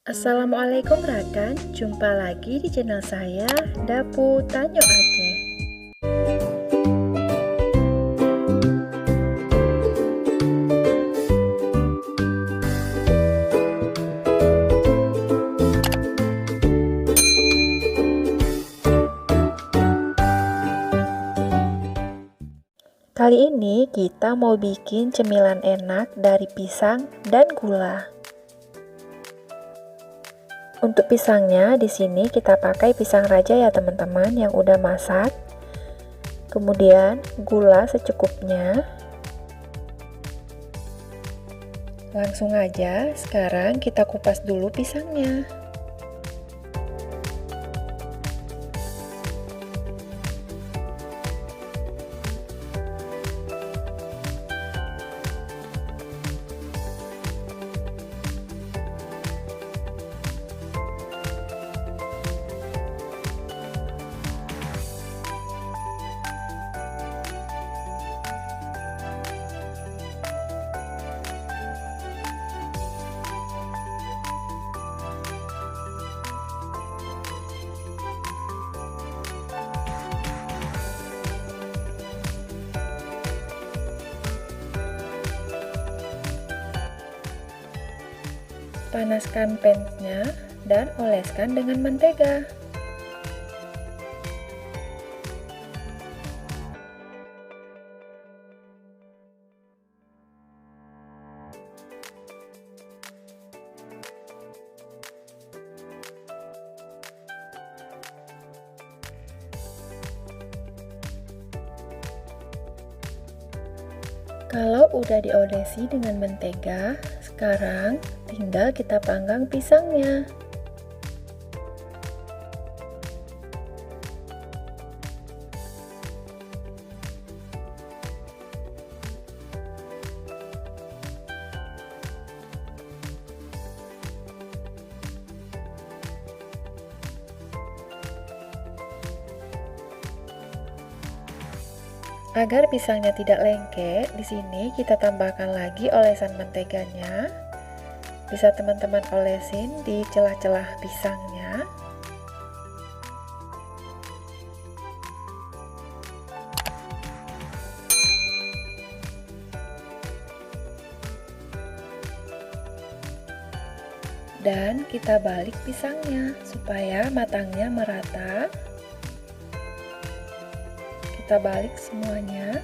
Assalamualaikum rekan, jumpa lagi di channel saya, Dapu Tanyo Aceh. Kali ini kita mau bikin cemilan enak dari pisang dan gula. Untuk pisangnya di sini kita pakai pisang raja ya teman-teman yang udah masak. Kemudian gula secukupnya. Langsung aja sekarang kita kupas dulu pisangnya. Panaskan pan-nya dan oleskan dengan mentega. Kalau udah diolesi dengan mentega, sekarang tinggal kita panggang pisangnya. Agar pisangnya tidak lengket, di sini kita tambahkan lagi olesan menteganya. Bisa teman-teman olesin di celah-celah pisangnya. Dan kita balik pisangnya supaya matangnya merata. Kita balik semuanya.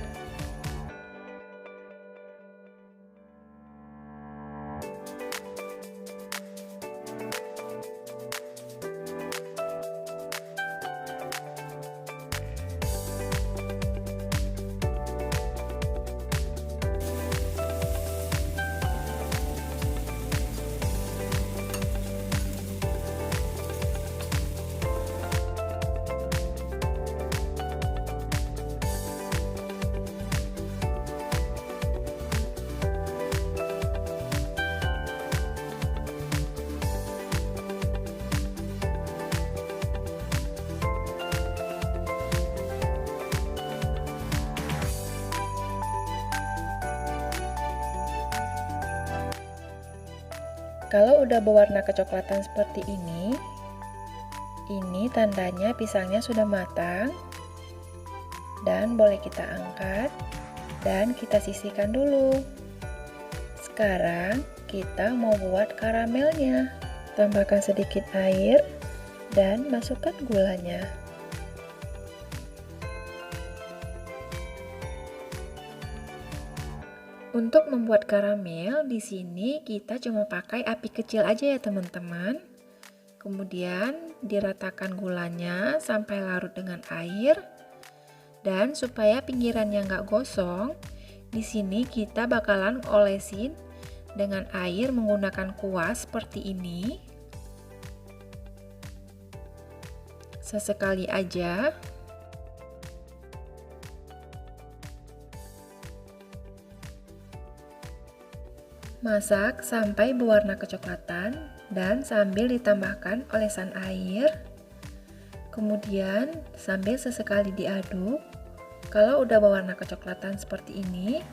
Kalau udah berwarna kecoklatan seperti ini tandanya pisangnya sudah matang dan boleh kita angkat dan kita sisihkan dulu. Sekarang kita mau buat karamelnya. Tambahkan sedikit air dan masukkan gulanya. Untuk membuat karamel, di sini kita cuma pakai api kecil aja ya teman-teman. Kemudian diratakan gulanya sampai larut dengan air. Dan supaya pinggirannya nggak gosong, di sini kita bakalan olesin dengan air menggunakan kuas seperti ini. Sesekali aja. Masak sampai berwarna kecoklatan dan sambil ditambahkan olesan air. Kemudian sambil sesekali diaduk. Kalau udah berwarna kecoklatan seperti ini,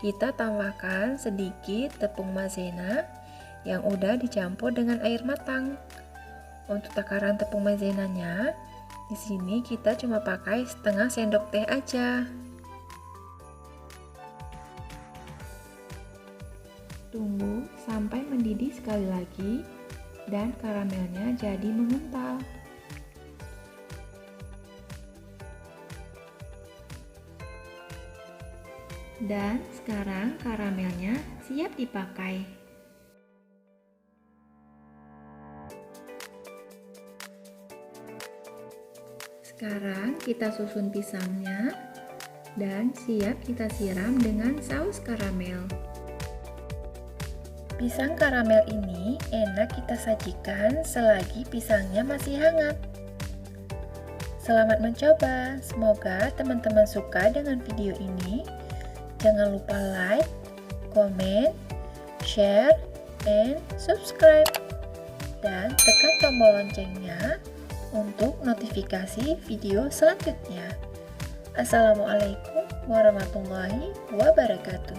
kita tambahkan sedikit tepung maizena yang udah dicampur dengan air matang. Untuk takaran tepung maizenanya, di sini kita cuma pakai setengah sendok teh aja. Tunggu sampai mendidih sekali lagi dan karamelnya jadi mengental. Dan sekarang karamelnya siap dipakai. Sekarang kita susun pisangnya dan siap kita siram dengan saus karamel. Pisang karamel ini enak kita sajikan selagi pisangnya masih hangat. Selamat mencoba, semoga teman-teman suka dengan video ini. Jangan lupa like, comment, share, and subscribe. Dan tekan tombol loncengnya untuk notifikasi video selanjutnya. Assalamualaikum warahmatullahi wabarakatuh.